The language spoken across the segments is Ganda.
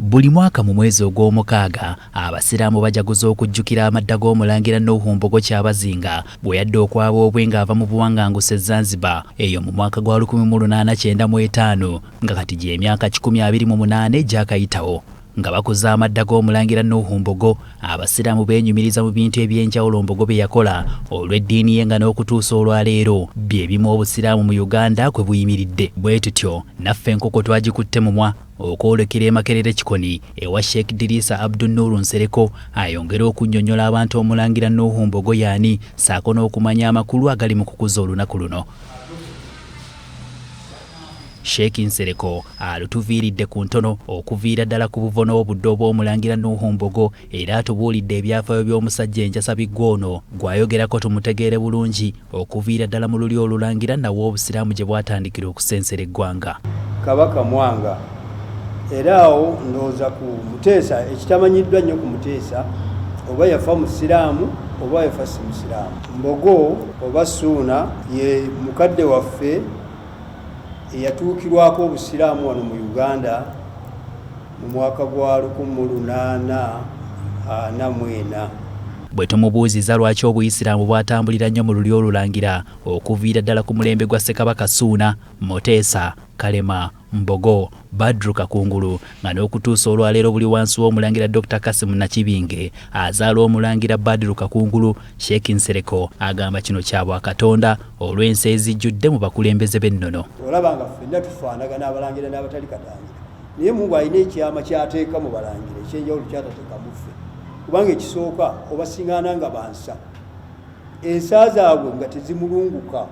Buli mwaka mu mwezi ogw'omukaaga abasiraamu bajaguza okujjukira amadda g'omulangira Nuhu Mbogo Kyabazinga bwe yadde okwaba obwe ng'ava mu buwanganguse Zanzibar eyo mu mwaka gwa 1895 nga kati gy'emyaka 128 gyakayitawo. Nga bakoze amadda g'omulangira Nuhu Mbogo, abasiraamu beenyumiriza mu bintu eby'enjawulo Mbogo bye yakola olw'eddiini ye nga n'okutuusa olwaleero bye bimu obusiraamu mu Uganda kwe buyimiridde. Bwe tutyo naffe enkoko twagikutte mumwa okwolekera e Makerere Kikoni ewa Sheikh Dirisa Abdul Nuru Nsereko ayongera okunnyonnyola abantu omulangira Nuhu Mbogo yaani saako n'okumanya amakulu agali mu kukuza olunaku luno. Sheikh Nsereko alutuviiridde ku ntono okuviira ddala ku buvono obudde obw'omulangira Nuhu Mbogo era atubuulidde ebyafaayo by'omusajja enjasabiggwa ono gw'ayogerako tumutegeere bulungi okuviira ddala mu luli olulangira nawo obusiraamu gye bwatandikira okusensera eggwanga. Kabaka Mwanga era awo ndowooza ku Muteesa ekitamanyiddwa nnyo ku Muteesa oba yafa musiraamu oba yafa si musiraamu. Mbogo oba Suuna ye mukadde waffe eyatuukirwako obusiraamu wano mu Uganda mu mwaka gwa 1844. Bwe tumubuuziza lwaki obuyisiraamu bwatambulira nnyo mu luli olulangira okuviira ddala ku mulembe gwa Ssekabaka Suuna, Muteesa, Kalema, Mbogo, Badru Kakungulu nga n'okutuusa olwaleero buli wansi w'omulangira Dr. Kasim Nakibinge azaala omulangira Badru Kakungulu, Sheikh Nsereko agamba kino kya Bwakatonda olw'ensi ezijjudde mu bakulembeze b'ennono. Olaba nga ffenna tufaanagana abalangira n'abatali katangira, naye Mungu alina ekyama ky'ateeka mu balangira ekyenjawulo ky'atateeka mu ffe. Kubanga ekisooka obasiŋŋaana nga bansa, ensa zaabwe nga tezimulunguka.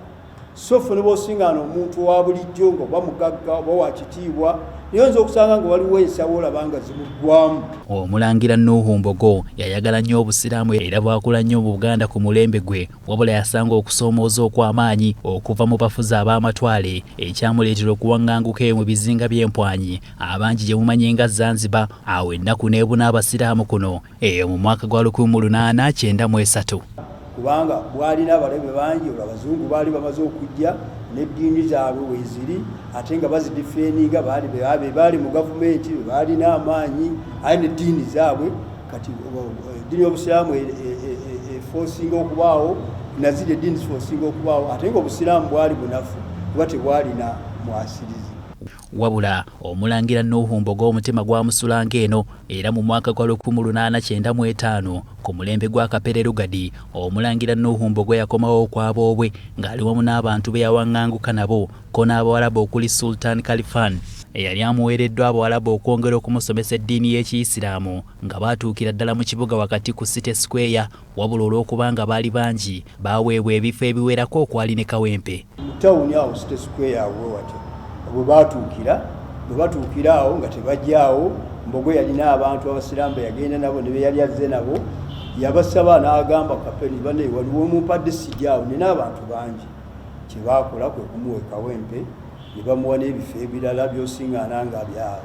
So ffe ne b'osiŋŋaana omuntu owa bulijjo ng'oba mugagga oba wa kitiibwa naye nza okusanga nga waliwo ensawo olaba nga zimuggwamu. Omulangira Nuhu Mbogo yayagala nnyo obusiraamu era bwakula nnyo mu Buganda ku mulembe gwe wabula yasanga okusoomooza okw'amaanyi okuva mu bafuzi ab'amatwale ekyamuleetera okuwaŋŋanguka eyo mu bizinga by'empwanyi abangi gye mumanyi nga Zanzibar awo ennaku n'ebuna abasiraamu kuno eyo mu mwaka gwa 1893. Kubanga bwalina abalabe bangi, Abazungu baali bamaze okujja n'eddiini zaabwe weeziri ate nga bazidifeeninga baali mu gavumenti baalina amaanyi aye n'eddiini zaabwe kati eddiini y'obusiraamu efoosinga okubaawo naziri eddiini zifoosinga okubaawo ate nga obusiraamu bwali bunafu kuba tebwalina mwasirizi. Wabula omulangira Nuhu Mbogo omutima gwamusulanga eno era mu mwaka gwa 1895 ku mulembe gwa Kapere Lugadi omulangira Nuhu Mbogo yakomawo okwaba obwe ng'ali wamu n'abantu be yawaŋŋanguka nabo ko n'Abawarabu okuli Sultan Khalifan eyali amuweereddwa Abawarabu okwongera okumusomesa eddiini y'Ekiyisiraamu nga baatuukira ddala mu kibuga wakati ku City Square wabula olw'okubanga baali bangi baaweebwa ebifo ebiwerako okwali ne Kawempe. Mu tawuni awo City Square awo watyo bwe batuukira awo nga tebajjaawo Mbogo yalina abantu abasiraamu yagenda nabo ne be yali azze nabo yabasaba n'agamba Kapere bane waliwo mumpadde sijjaawo nina abantu bangi kye baakola kwe kumuwa Kawempe ne bamuwa n'ebifo ebirala by'osiŋŋaana nga bya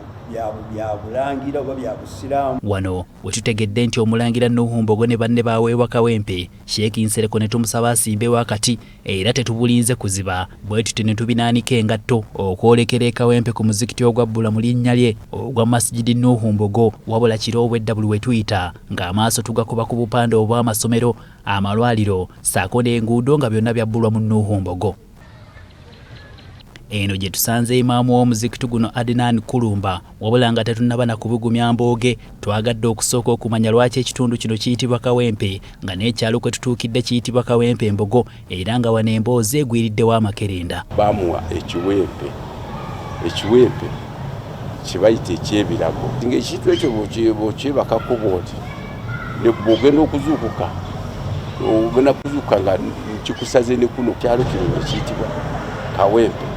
bulangira oba bya busiraamu. Wano we tutegedde nti omulangira Nuhu Mbogo ne banne baaweebwa Kawempe, Sheikh Nsereko ne tumusaba asimbe wakati era tetubulinze kuziba bwe tuti ne tubinaanika engatto okwolekera e Kawempe ku muzikiti ogwabbula mu linnya lye ogwa Masjidi Nuhu Mbogo wabula kiro obwedda buli we tuyita ng'amaaso tugakuba ku bupande obw'amasomero, amalwaliro saako n'enguudo nga byonna byabbulwa mu Nuhu Mbogo. Eno gye tusanze imaamu w'omuzikiti guno Adnan Kulumba wabula nga tetunnaba na kubugumya mbooge twagadde okusooka okumanya lwaki ekitundu kino kiyitibwa Kawempe nga n'ekyalo kwe tutuukidde kiyitibwa Kawempe Mbogo era nga wano emboozi egwiriddewo amakerenda. Bamuwa ekiwempe kibayita ekyebirago ng'ekintu ekyo bw'okyebakako bw'oti bw'ogenda okuzuukuka nga kikusaze ne kuno kyalo kino ne kiyitibwa Kawempe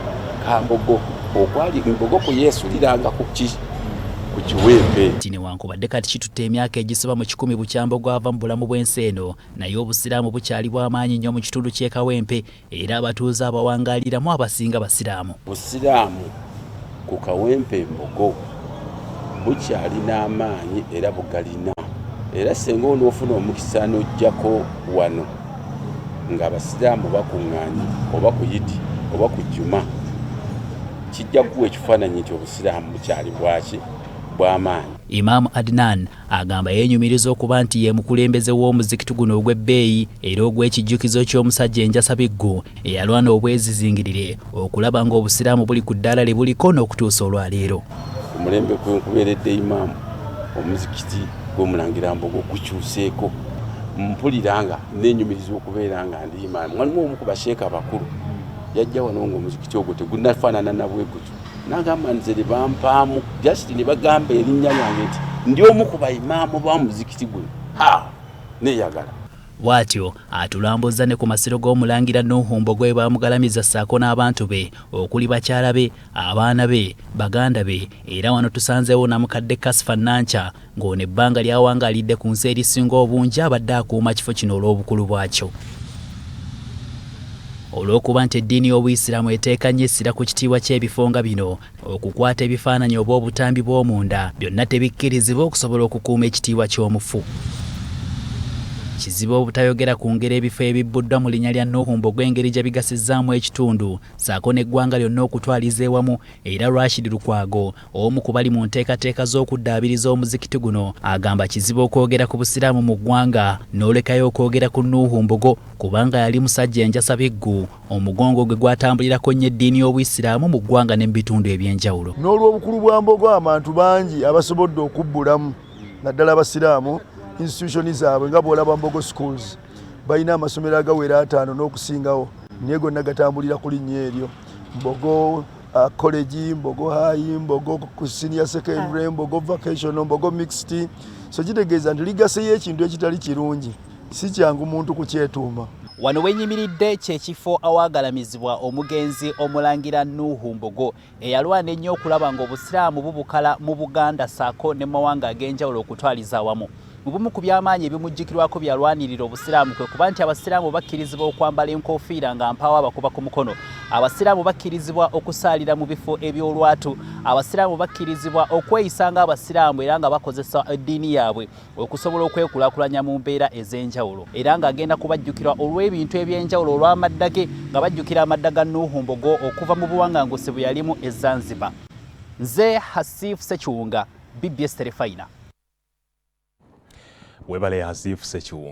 Kambogo okwali Mbogo ku yeesuliranga ku kiwempe. Tine wankubadde kati kitutte emyaka egisoba mu 10 bukyambogo ava mu bulamu bw'ensi eno naye obusiraamu bukyali bw'amaanyi nnyo mu kitundu ky'e Kawempe era abatuuze abawangaaliramu abasinga basiraamu. Busiraamu ku Kawempe Mbogo bukyali n'amaanyi era bugalina era senga onoofuna omukisa n'ojjako wano ng'abasiraamu bakuŋŋaanye oba ku Yidi oba ku Juma kijja kuwa ekifaananyi nti obusiraamu bukyali bwaki bw'amaanyi. Imam Adnan agamba yenyumiriza okuba nti ye mukulembeze w'omuzikiti guno ogw'ebbeeyi era ogw'ekijjukizo ky'omusajja Enjasa Biggu eyalwana obwezizingirire okulaba ng'obusiraamu buli ku ddaala lye buliko n'okutuusa olwaleero. Omulembe kwe nkubeeredde imaamu omuzikiti gw'Omulangira Mbogo gukyuseeko mpulira nga nenyumiriza okubeera nga ndi imaamu. Waliwo omu ku basheeka abakulu yajja wano ng'omuzikiti ogwo tegunnafaanana na bwe gutyo n'agamba nze ne bampaamu just ne bagamba erinnya lyange nti ndi omu ku baimaamu ba muzikiti guno neeyagala. Bw'atyo atulambuza ne ku masiro g'Omulangira Nuhu Mbogo bwe bamugalamiza ssaako n'abantu be okuli bakyala be, abaana be, baganda be, era wano tusanzeewo na mukadde Kasifa Nancha ng'ono ebbanga lyawangaalidde ku nsi erisinga obungi abadde akuuma kifo kino olw'obukulu bwakyo. Olw'okuba nti eddiini y'Obuyisiraamu eteeka nnyo essira ku kitiibwa ky'ebifo nga bino, okukwata ebifaananyi oba obutambi bw'omunda byonna tebikkirizibwa okusobola okukuuma ekitiibwa ky'omufu. Kizibu obutayogera ku ngeri ebifo ebibbuddwa mu linnya lya Nuhu Mbogo engeri gye bigasizzaamu ekitundu ssaako n'eggwanga lyonna okutwaliza ewamu, era Rashid Lukwago omu ku bali mu nteekateeka z'okuddaabiriza omuzikiti guno agamba kizibu okwogera ku busiraamu mu ggwanga n'olekayo okwogera ku Nuhu Mbogo kubanga yali musajja Enjasa Biggu omugongo gwe gwatambulirako nnyo eddiini y'Obuyisiraamu mu ggwanga ne mu bitundu eby'enjawulo. N'olw'obukulu bwa Mbogo abantu bangi abasobodde okubbulamu naddala abasiraamu institution zaabwe nga bw'olaba Mbogo schools balina amasomero agawera 5 n'okusingawo naye gonna gatambulira ku linnya eryo. Mbogo college, Mbogo high, Mbogo senior secondary, Mbogo vocational, Mbogo mixed. So kitegeeza nti ligaseyo ekintu ekitali kirungi si kyangu muntu kukyetuuma. Wano wenyimiridde kyekifo awagalamizibwa omugenzi Omulangira Nuhu Mbogo eyalwana ennyo okulaba ng'obusiraamu bubukala mu Buganda ssaako ne mawanga ag'enjawulo okutwaliza awamu. Mu bumu ku by'amaanyi ebimujjukirwako byalwanirira obusiraamu kwe kuba nti abasiraamu bakkirizibwa okwambala enkofiira nga mpaawo abakuba ku mukono, abasiraamu bakkirizibwa okusaalira mu bifo eby'olwatu, abasiraamu bakkirizibwa okweyisa ng'abasiraamu era nga bakozesa eddiini yaabwe okusobola okwekulaakulanya mu mbeera ez'enjawulo, era ng'agenda kubajjukirwa olw'ebintu eby'enjawulo olw'amadda ge nga bajjukira amadda ga Nuhu Mbogo okuva mu buwanganguse bwe yalimu e Zanzibar. Nze Hasifu Sekiwunga, BBS Terefayina. Webale Hasifu Sekiwunga.